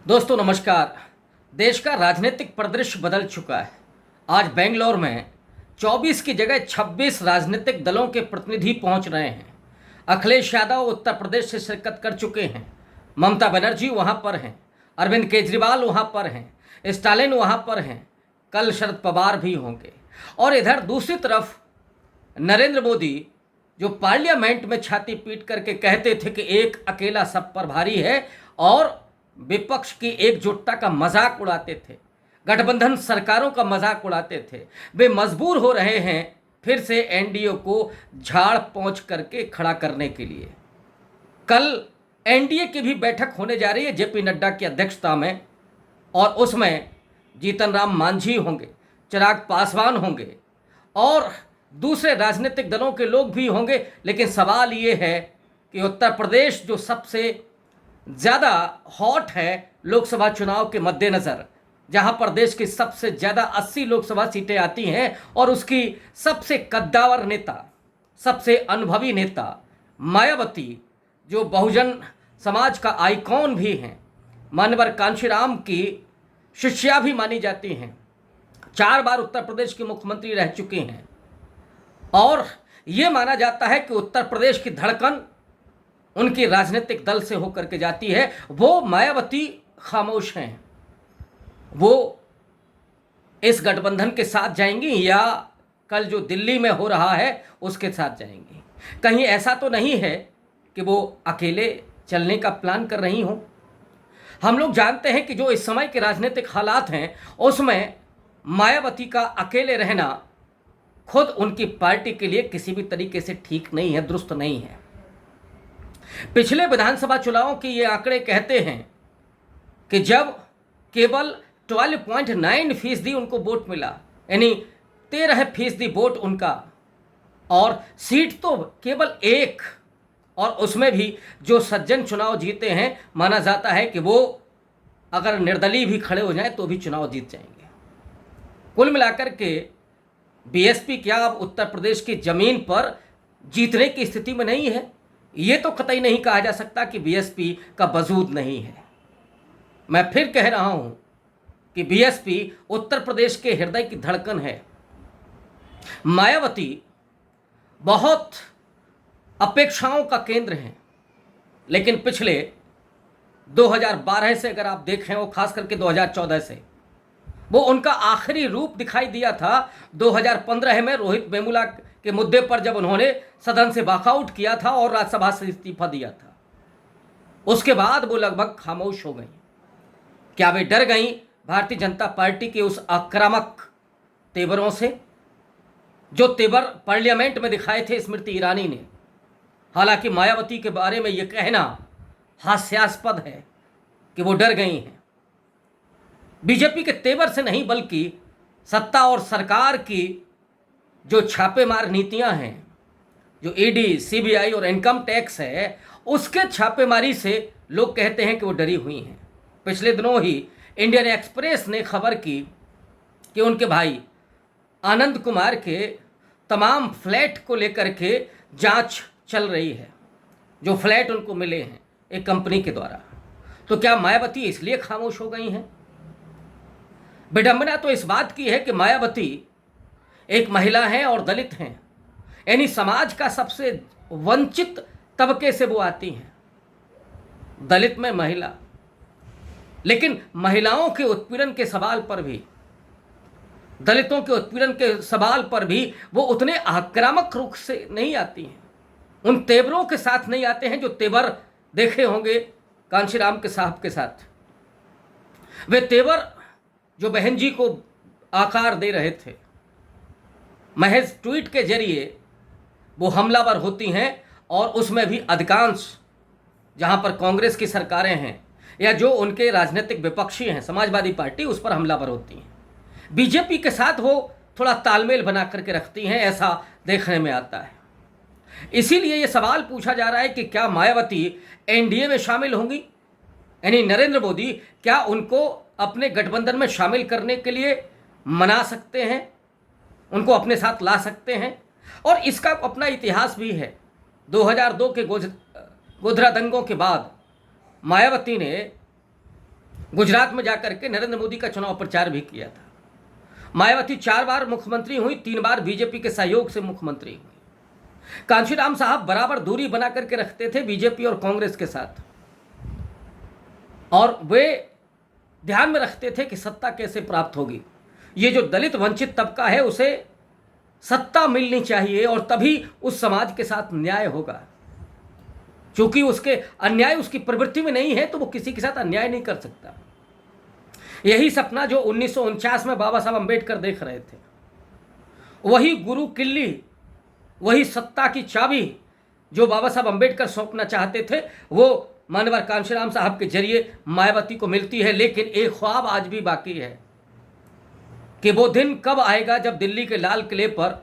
दोस्तों नमस्कार। देश का राजनीतिक परिदृश्य बदल चुका है। आज बेंगलोर में 24 की जगह 26 राजनीतिक दलों के प्रतिनिधि पहुंच रहे हैं। अखिलेश यादव उत्तर प्रदेश से शिरकत कर चुके हैं। ममता बनर्जी वहां पर हैं। अरविंद केजरीवाल वहां पर हैं। स्टालिन वहां पर हैं। कल शरद पवार भी होंगे। और इधर दूसरी तरफ नरेंद्र मोदी जो पार्लियामेंट में छाती पीट करके कहते थे कि एक अकेला सब पर भारी है और विपक्ष की एकजुटता का मजाक उड़ाते थे, गठबंधन सरकारों का मजाक उड़ाते थे, वे मजबूर हो रहे हैं फिर से एनडीए को झाड़ पोंछ करके खड़ा करने के लिए। कल एनडीए की भी बैठक होने जा रही है जेपी नड्डा की अध्यक्षता में, और उसमें जीतन राम मांझी होंगे, चिराग पासवान होंगे और दूसरे राजनीतिक दलों के लोग भी होंगे। लेकिन सवाल ये है कि उत्तर प्रदेश जो सबसे ज़्यादा हॉट है लोकसभा चुनाव के मद्देनज़र, जहां पर देश की सबसे ज़्यादा 80 लोकसभा सीटें आती हैं और उसकी सबसे कद्दावर नेता, सबसे अनुभवी नेता मायावती, जो बहुजन समाज का आइकॉन भी हैं, मानवर कांशीराम की शिष्या भी मानी जाती हैं, 4 बार उत्तर प्रदेश के मुख्यमंत्री रह चुके हैं और ये माना जाता है कि उत्तर प्रदेश की धड़कन उनकी राजनीतिक दल से होकर के जाती है। वो मायावती खामोश हैं। वो इस गठबंधन के साथ जाएंगी या कल जो दिल्ली में हो रहा है उसके साथ जाएंगी। कहीं ऐसा तो नहीं है कि वो अकेले चलने का प्लान कर रही हों। हम लोग जानते हैं कि जो इस समय के राजनीतिक हालात हैं उसमें मायावती का अकेले रहना खुद उनकी पार्टी के लिए किसी भी तरीके से ठीक नहीं है, दुरुस्त नहीं है। पिछले विधानसभा चुनावों के ये आंकड़े कहते हैं कि जब केवल 12.9% उनको वोट मिला, यानी 13% वोट उनका, और सीट तो केवल एक, और उसमें भी जो सज्जन चुनाव जीते हैं माना जाता है कि वो अगर निर्दलीय भी खड़े हो जाएं तो भी चुनाव जीत जाएंगे। कुल मिलाकर के बीएसपी क्या अब उत्तर प्रदेश की जमीन पर जीतने की स्थिति में नहीं है? ये तो कतई नहीं कहा जा सकता कि बीएसपी का वजूद नहीं है। मैं फिर कह रहा हूं कि बीएसपी उत्तर प्रदेश के हृदय की धड़कन है। मायावती बहुत अपेक्षाओं का केंद्र है, लेकिन पिछले 2012 से अगर आप देखें, वो खास करके 2014 से, वो उनका आखिरी रूप दिखाई दिया था 2015 में रोहित वेमुला के मुद्दे पर, जब उन्होंने सदन से वॉकआउट किया था और राज्यसभा से इस्तीफा दिया था। उसके बाद वो लगभग खामोश हो गई। क्या वे डर गई भारतीय जनता पार्टी के उस आक्रामक तेवरों से, जो तेवर पार्लियामेंट में दिखाए थे स्मृति ईरानी ने? हालांकि मायावती के बारे में यह कहना हास्यास्पद है कि वो डर गई हैं। बीजेपी के तेवर से नहीं, बल्कि सत्ता और सरकार की जो छापेमार नीतियां हैं, जो ईडी, सीबीआई और इनकम टैक्स है, उसके छापेमारी से लोग कहते हैं कि वो डरी हुई हैं। पिछले दिनों ही इंडियन एक्सप्रेस ने खबर की कि उनके भाई आनंद कुमार के तमाम फ्लैट को लेकर के जांच चल रही है, जो फ्लैट उनको मिले हैं एक कंपनी के द्वारा। तो क्या मायावती इसलिए खामोश हो गई हैं? विडंबना तो इस बात की है कि मायावती एक महिला हैं और दलित हैं, यानी समाज का सबसे वंचित तबके से वो आती हैं, दलित में महिला। लेकिन महिलाओं के उत्पीड़न के सवाल पर भी, दलितों के उत्पीड़न के सवाल पर भी वो उतने आक्रामक रुख से नहीं आती हैं, उन तेवरों के साथ नहीं आते हैं जो तेवर देखे होंगे कांशीराम के साहब के साथ। वे तेवर जो बहन जी को आकार दे रहे थे, महज ट्वीट के जरिए वो हमलावर होती हैं, और उसमें भी अधिकांश जहां पर कांग्रेस की सरकारें हैं या जो उनके राजनीतिक विपक्षी हैं, समाजवादी पार्टी, उस पर हमलावर होती हैं। बीजेपी के साथ वो थोड़ा तालमेल बना करके रखती हैं, ऐसा देखने में आता है। इसीलिए ये सवाल पूछा जा रहा है कि क्या मायावती एनडीए में शामिल होंगी, यानी नरेंद्र मोदी क्या उनको अपने गठबंधन में शामिल करने के लिए मना सकते हैं, उनको अपने साथ ला सकते हैं? और इसका अपना इतिहास भी है। 2002 के गोधरा दंगों के बाद मायावती ने गुजरात में जाकर के नरेंद्र मोदी का चुनाव प्रचार भी किया था। मायावती 4 बार मुख्यमंत्री हुई, 3 बार बीजेपी के सहयोग से मुख्यमंत्री हुई। कांशीराम साहब बराबर दूरी बना करके रखते थे बीजेपी और कांग्रेस के साथ, और वे ध्यान में रखते थे कि सत्ता कैसे प्राप्त होगी। ये जो दलित वंचित तबका है उसे सत्ता मिलनी चाहिए और तभी उस समाज के साथ न्याय होगा। क्योंकि उसके अन्याय उसकी प्रवृत्ति में नहीं है तो वो किसी के साथ अन्याय नहीं कर सकता। यही सपना जो 1949 में बाबा साहब अंबेडकर देख रहे थे, वही गुरु किल्ली, वही सत्ता की चाबी जो बाबा साहब अंबेडकर सौंपना चाहते थे, वो मानवर कांशीराम साहब के जरिए मायावती को मिलती है। लेकिन एक ख्वाब आज भी बाकी है कि वो दिन कब आएगा जब दिल्ली के लाल किले पर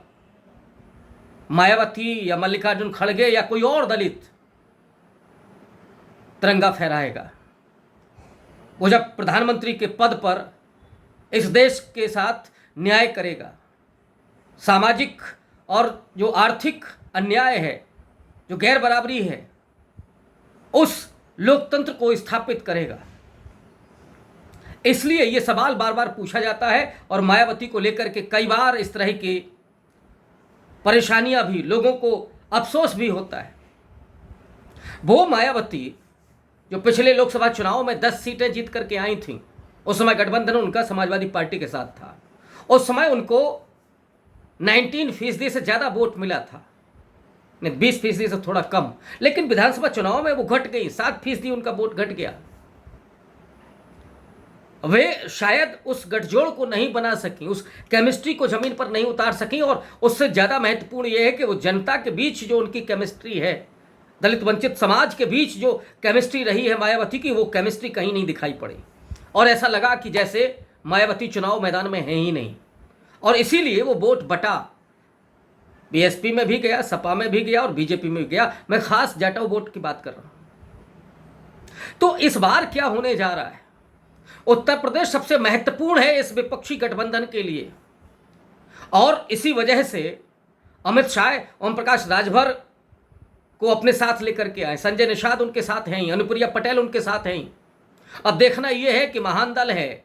मायावती या मल्लिकार्जुन खड़गे या कोई और दलित तिरंगा फहराएगा। वो जब प्रधानमंत्री के पद पर इस देश के साथ न्याय करेगा, सामाजिक और जो आर्थिक अन्याय है, जो गैर बराबरी है, उस लोकतंत्र को स्थापित करेगा। इसलिए ये सवाल बार बार पूछा जाता है और मायावती को लेकर के कई बार इस तरह की परेशानियां भी, लोगों को अफसोस भी होता है। वो मायावती जो पिछले लोकसभा चुनाव में 10 सीटें जीत करके आई थीं, उस समय गठबंधन उनका समाजवादी पार्टी के साथ था। उस समय उनको 19% से ज़्यादा वोट मिला था, 20% से थोड़ा कम, लेकिन विधानसभा चुनाव में वो घट गई, 7% उनका वोट घट गया। वे शायद उस गठजोड़ को नहीं बना सकी, उस केमिस्ट्री को जमीन पर नहीं उतार सकी। और उससे ज़्यादा महत्वपूर्ण यह है कि वो जनता के बीच जो उनकी केमिस्ट्री है, दलित वंचित समाज के बीच जो केमिस्ट्री रही है मायावती की, वो केमिस्ट्री कहीं नहीं दिखाई पड़ी और ऐसा लगा कि जैसे मायावती चुनाव मैदान में है ही नहीं। और इसीलिए वो वोट बटा, बीएसपी में भी गया, सपा में भी गया और बीजेपी में भी गया। मैं खास जाटव वोट की बात कर रहा हूं। तो इस बार क्या होने जा रहा है? उत्तर प्रदेश सबसे महत्वपूर्ण है इस विपक्षी गठबंधन के लिए, और इसी वजह से अमित शाह, ओम प्रकाश राजभर को अपने साथ लेकर के आए, संजय निषाद उनके साथ हैं, अनुप्रिया पटेल उनके साथ हैं। अब देखना यह है कि महान दल है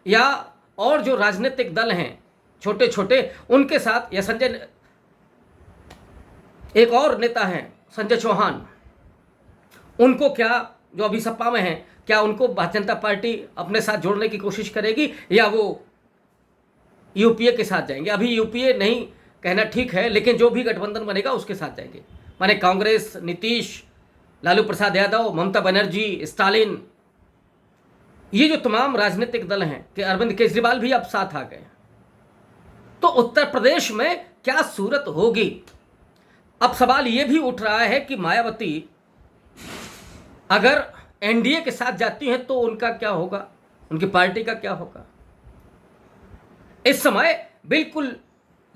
या और जो राजनीतिक दल हैं छोटे छोटे, उनके साथ, या संजय, एक और नेता हैं संजय चौहान, उनको क्या, जो अभी सपा में हैं, क्या उनको भारतीय जनता पार्टी अपने साथ जोड़ने की कोशिश करेगी या वो यूपीए के साथ जाएंगे? अभी यूपीए नहीं कहना ठीक है, लेकिन जो भी गठबंधन बनेगा उसके साथ जाएंगे। माने कांग्रेस, नीतीश, लालू प्रसाद यादव, ममता बनर्जी, स्टालिन, ये जो तमाम राजनीतिक दल हैं, कि अरविंद केजरीवाल भी अब साथ आ गए। तो उत्तर प्रदेश में क्या सूरत होगी? अब सवाल यह भी उठ रहा है कि मायावती अगर एनडीए के साथ जाती हैं तो उनका क्या होगा, उनकी पार्टी का क्या होगा? इस समय बिल्कुल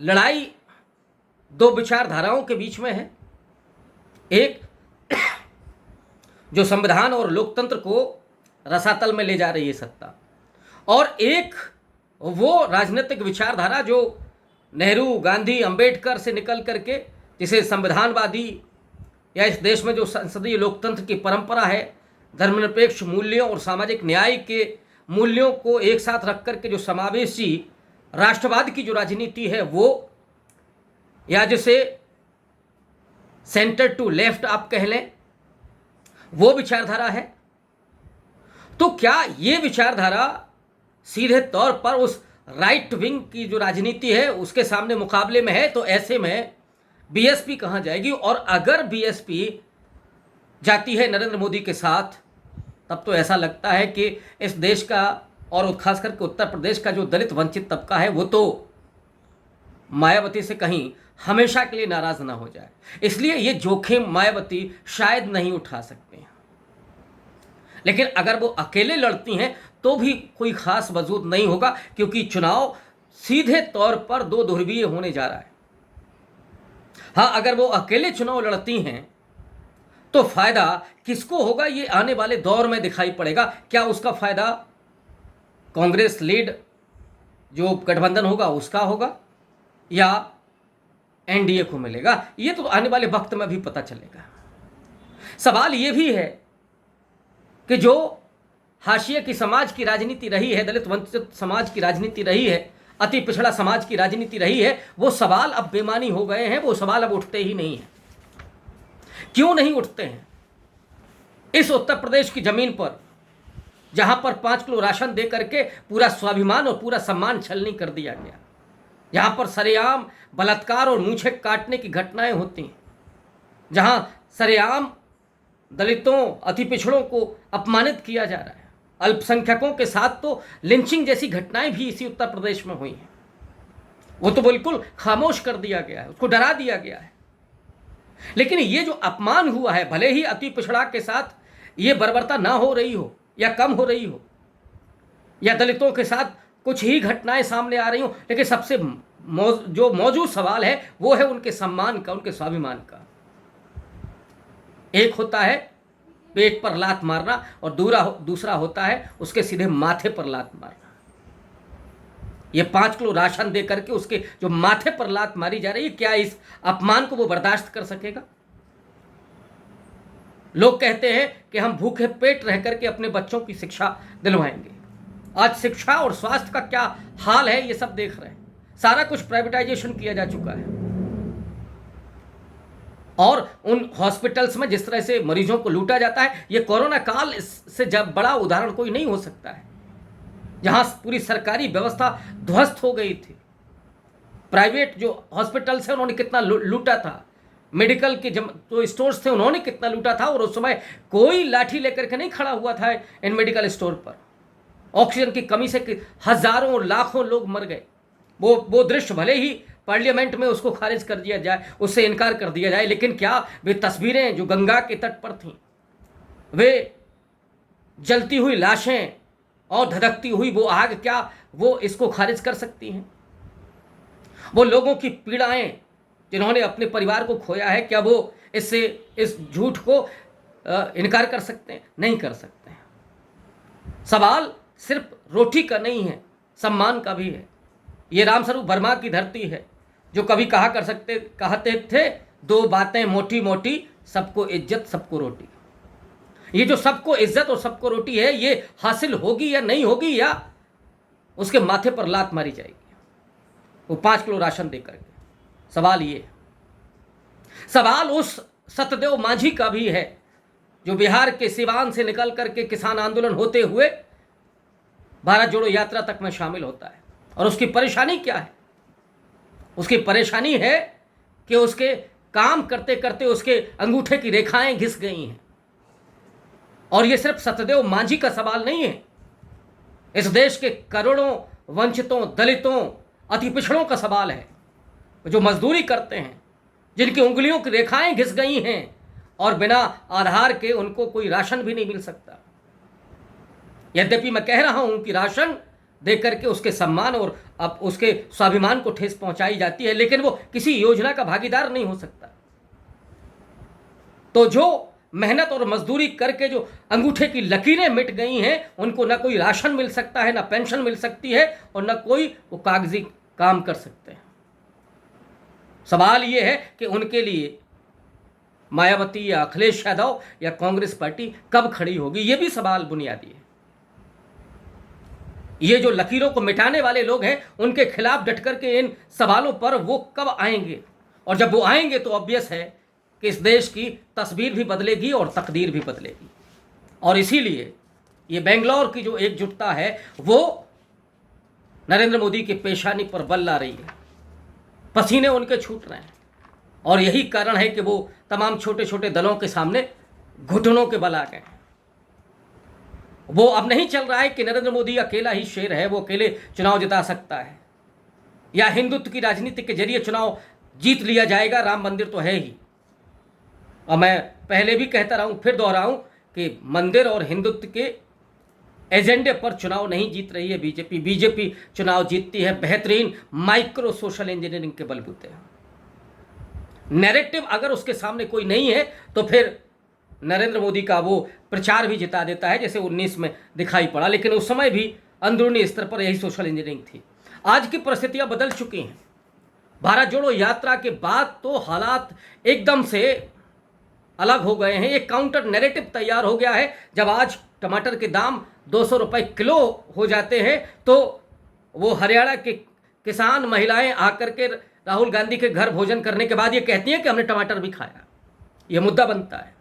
लड़ाई दो विचारधाराओं के बीच में है। एक जो संविधान और लोकतंत्र को रसातल में ले जा रही है सत्ता, और एक वो राजनीतिक विचारधारा जो नेहरू, गांधी, अंबेडकर से निकल करके, जिसे संविधानवादी या इस देश में जो संसदीय लोकतंत्र की परंपरा है, धर्मनिरपेक्ष मूल्यों और सामाजिक न्याय के मूल्यों को एक साथ रख करके जो समावेशी राष्ट्रवाद की जो राजनीति है वो, या जिसे सेंटर टू लेफ्ट आप कह लें, वो विचारधारा है। तो क्या ये विचारधारा सीधे तौर पर उस राइट विंग की जो राजनीति है उसके सामने मुकाबले में है? तो ऐसे में बीएसपी कहां जाएगी? और अगर बीएसपी जाती है नरेंद्र मोदी के साथ, तब तो ऐसा लगता है कि इस देश का और खास करके उत्तर प्रदेश का जो दलित वंचित तबका है वो तो मायावती से कहीं हमेशा के लिए नाराज ना हो जाए। इसलिए ये जोखिम मायावती शायद नहीं उठा सकते हैं। लेकिन अगर वो अकेले लड़ती हैं तो भी कोई खास वजूद नहीं होगा, क्योंकि चुनाव सीधे तौर पर दो ध्रुवीय होने जा रहा है। हाँ, अगर वो अकेले चुनाव लड़ती हैं तो फायदा किसको होगा ये आने वाले दौर में दिखाई पड़ेगा। क्या उसका फायदा कांग्रेस लीड जो गठबंधन होगा उसका होगा या एनडीए को मिलेगा, ये तो आने वाले वक्त में भी पता चलेगा। सवाल ये भी है कि जो हाशिए की समाज की राजनीति रही है, दलित वंचित समाज की राजनीति रही है, अति पिछड़ा समाज की राजनीति रही है, वो सवाल अब बेमानी हो गए हैं, वो सवाल अब उठते ही नहीं हैं। क्यों नहीं उठते हैं? इस उत्तर प्रदेश की जमीन पर जहां पर 5 किलो राशन दे करके पूरा स्वाभिमान और पूरा सम्मान छलनी कर दिया गया, जहां पर सरेआम बलात्कार और मूछें काटने की घटनाएं होती हैं, जहां सरेआम दलितों अति पिछड़ों को अपमानित किया जा रहा है, अल्पसंख्यकों के साथ तो लिंचिंग जैसी घटनाएं भी इसी उत्तर प्रदेश में हुई हैं, वो तो बिल्कुल खामोश कर दिया गया है, उसको डरा दिया गया है। लेकिन ये जो अपमान हुआ है, भले ही अति पिछड़ा के साथ ये बर्बरता ना हो रही हो या कम हो रही हो, या दलितों के साथ कुछ ही घटनाएं सामने आ रही हो, लेकिन सबसे जो मौजूद सवाल है वो है उनके सम्मान का, उनके स्वाभिमान का। एक होता है पेट पर लात मारना और दूसरा होता है उसके सीधे माथे पर लात मारना। ये 5 किलो राशन दे करके उसके जो माथे पर लात मारी जा रही है, क्या इस अपमान को वो बर्दाश्त कर सकेगा? लोग कहते हैं कि हम भूखे पेट रह करके अपने बच्चों की शिक्षा दिलवाएंगे। आज शिक्षा और स्वास्थ्य का क्या हाल है ये सब देख रहे हैं। सारा कुछ प्राइवेटाइजेशन किया जा चुका है और उन हॉस्पिटल्स में जिस तरह से मरीजों को लूटा जाता है, ये कोरोना काल से जब बड़ा उदाहरण कोई नहीं हो सकता है, जहां पूरी सरकारी व्यवस्था ध्वस्त हो गई थी। प्राइवेट जो हॉस्पिटल्स हैं उन्होंने कितना लूटा था, मेडिकल के जो स्टोर्स थे उन्होंने कितना लूटा था, और उस समय कोई लाठी लेकर के नहीं खड़ा हुआ था इन मेडिकल स्टोर पर। ऑक्सीजन की कमी से हजारों और लाखों लोग मर गए। वो दृश्य भले ही पार्लियामेंट में उसको खारिज कर दिया जाए, उससे इनकार कर दिया जाए, लेकिन क्या वे तस्वीरें जो गंगा के तट पर थीं, वे जलती हुई लाशें और धधकती हुई वो आग, क्या वो इसको खारिज कर सकती हैं? वो लोगों की पीड़ाएं जिन्होंने अपने परिवार को खोया है, क्या वो इस झूठ को इनकार कर सकते हैं? नहीं कर सकते हैं। सवाल सिर्फ रोटी का नहीं है, सम्मान का भी है। ये रामस्वरूप वर्मा की धरती है जो कभी कहते थे 2 बातें मोटी मोटी, सबको इज्जत सबको रोटी। ये जो सबको इज्जत और सबको रोटी है, ये हासिल होगी या नहीं होगी, या उसके माथे पर लात मारी जाएगी वो 5 किलो राशन देकर के? सवाल ये, सवाल उस सतदेव मांझी का भी है जो बिहार के सिवान से निकल करके किसान आंदोलन होते हुए भारत जोड़ो यात्रा तक में शामिल होता है। और उसकी परेशानी क्या है? उसकी परेशानी है कि उसके काम करते करते उसके अंगूठे की रेखाएं घिस गई हैं। और यह सिर्फ सतदेव मांझी का सवाल नहीं है, इस देश के करोड़ों वंचितों, दलितों, अति पिछड़ों का सवाल है, जो मजदूरी करते हैं, जिनकी उंगलियों की रेखाएं घिस गई हैं और बिना आधार के उनको कोई राशन भी नहीं मिल सकता। यद्यपि मैं कह रहा हूं कि राशन देकर के उसके सम्मान और अब उसके स्वाभिमान को ठेस पहुंचाई जाती है, लेकिन वो किसी योजना का भागीदार नहीं हो सकता। तो जो मेहनत और मजदूरी करके जो अंगूठे की लकीरें मिट गई हैं, उनको ना कोई राशन मिल सकता है, ना पेंशन मिल सकती है, और ना कोई वो कागजी काम कर सकते हैं। सवाल ये है कि उनके लिए मायावती या अखिलेश यादव या कांग्रेस पार्टी कब खड़ी होगी? ये भी सवाल बुनियादी है। ये जो लकीरों को मिटाने वाले लोग हैं, उनके खिलाफ डट करके इन सवालों पर वो कब आएंगे? और जब वो आएंगे तो ऑब्वियस है कि इस देश की तस्वीर भी बदलेगी और तकदीर भी बदलेगी। और इसीलिए ये बेंगलोर की जो एकजुटता है वो नरेंद्र मोदी के पेशानी पर बल ला रही है। पसीने उनके छूट रहे हैं, और यही कारण है कि वो तमाम छोटे छोटे दलों के सामने घुटनों के बल आ गए हैं। वो अब नहीं चल रहा है कि नरेंद्र मोदी अकेला ही शेर है, वो अकेले चुनाव जिता सकता है, या हिंदुत्व की राजनीति के जरिए चुनाव जीत लिया जाएगा। राम मंदिर तो है ही, और मैं पहले भी कहता रहा हूं, फिर दोहराऊं कि मंदिर और हिंदुत्व के एजेंडे पर चुनाव नहीं जीत रही है बीजेपी चुनाव जीतती है बेहतरीन माइक्रो सोशल इंजीनियरिंग के बलबूते। नैरेटिव अगर उसके सामने कोई नहीं है तो फिर नरेंद्र मोदी का वो प्रचार भी जिता देता है, जैसे 19 में दिखाई पड़ा, लेकिन उस समय भी अंदरूनी स्तर पर यही सोशल इंजीनियरिंग थी। आज की परिस्थितियां बदल चुकी हैं। भारत जोड़ो यात्रा के बाद तो हालात एकदम से अलग हो गए हैं। एक काउंटर नैरेटिव तैयार हो गया है। जब आज टमाटर के दाम 200 रुपये किलो हो जाते हैं तो वो हरियाणा के किसान महिलाएं आकर के राहुल गांधी के घर भोजन करने के बाद ये कहती हैं कि हमने टमाटर भी खाया। ये मुद्दा बनता है।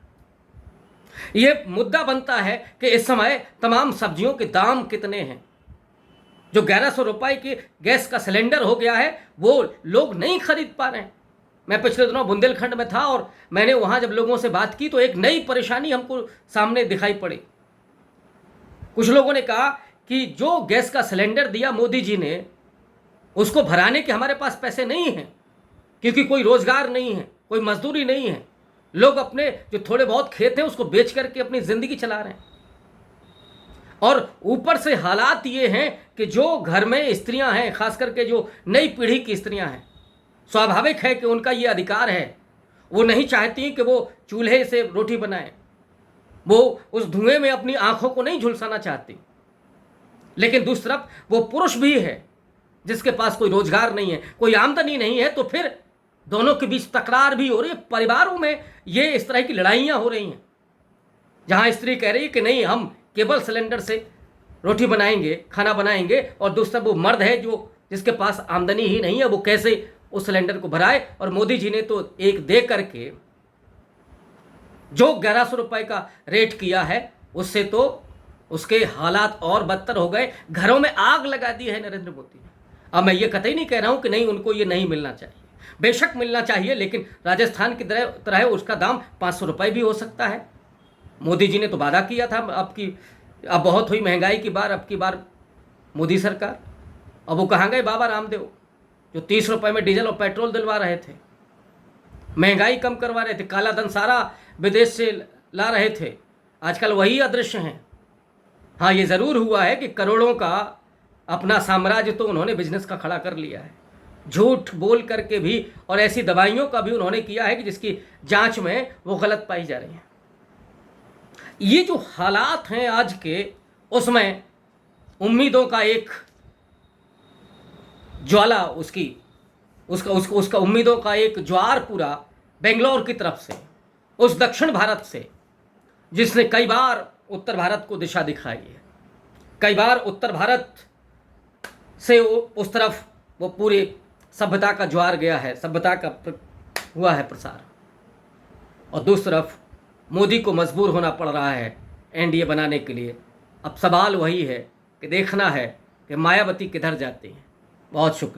ये मुद्दा बनता है कि इस समय तमाम सब्जियों के दाम कितने हैं। जो 1100 रुपये की गैस का सिलेंडर हो गया है वो लोग नहीं खरीद पा रहे हैं। मैं पिछले दिनों बुंदेलखंड में था और मैंने वहाँ जब लोगों से बात की तो एक नई परेशानी हमको सामने दिखाई पड़ी। कुछ लोगों ने कहा कि जो गैस का सिलेंडर दिया मोदी जी ने, उसको भराने के हमारे पास पैसे नहीं हैं, क्योंकि कोई रोजगार नहीं है, कोई मजदूरी नहीं है। लोग अपने जो थोड़े बहुत खेत हैं उसको बेच करके अपनी जिंदगी चला रहे हैं। और ऊपर से हालात ये हैं कि जो घर में स्त्रियां हैं, खास करके जो नई पीढ़ी की स्त्रियां हैं, स्वाभाविक है कि उनका ये अधिकार है। वो नहीं चाहती कि वो चूल्हे से रोटी बनाएं, वो उस धुएं में अपनी आंखों को नहीं झुलसाना चाहती। लेकिन दूसरी तरफ वो पुरुष भी है जिसके पास कोई रोजगार नहीं है, कोई आमदनी नहीं है, तो फिर दोनों के बीच तकरार भी हो रही है। परिवारों में ये इस तरह की लड़ाइयाँ हो रही हैं, जहाँ स्त्री कह रही है कि नहीं, हम केवल सिलेंडर से रोटी बनाएंगे, खाना बनाएंगे, और दूसरा वो मर्द है जो जिसके पास आमदनी ही नहीं है, वो कैसे उस सिलेंडर को भराए। और मोदी जी ने तो एक दे करके जो 1100 रुपये का रेट किया है, उससे तो उसके हालात और बदतर हो गए। घरों में आग लगा दी है नरेंद्र मोदी ने। अब मैं ये कतई नहीं कह रहा हूँ कि नहीं, उनको ये नहीं मिलना चाहिए, बेशक मिलना चाहिए, लेकिन राजस्थान की तरह उसका दाम 500 रुपये भी हो सकता है। मोदी जी ने तो वादा किया था अब बहुत हुई महंगाई की बार, अब की बार मोदी सरकार। अब वो कहाँ गए बाबा रामदेव, जो 30 रुपये में डीजल और पेट्रोल दिलवा रहे थे, महंगाई कम करवा रहे थे, काला धन सारा विदेश से ला रहे थे। आजकल वही अदृश्य हैं। हाँ, ये ज़रूर हुआ है कि करोड़ों का अपना साम्राज्य तो उन्होंने बिजनेस का खड़ा कर लिया है, झूठ बोल करके भी, और ऐसी दवाइयों का भी उन्होंने किया है कि जिसकी जांच में वो गलत पाई जा रही हैं। ये जो हालात हैं आज के, उसमें उम्मीदों का एक ज्वाला, उसका उम्मीदों का एक ज्वार पूरा बेंगलोर की तरफ से, उस दक्षिण भारत से जिसने कई बार उत्तर भारत को दिशा दिखाई है, कई बार उत्तर भारत से उस तरफ वो पूरी सभ्यता का ज्वार गया है, सभ्यता का हुआ है प्रसार। और दूसरी तरफ मोदी को मजबूर होना पड़ रहा है एनडीए बनाने के लिए। अब सवाल वही है कि देखना है कि मायावती किधर जाती हैं। बहुत शुक्रिया।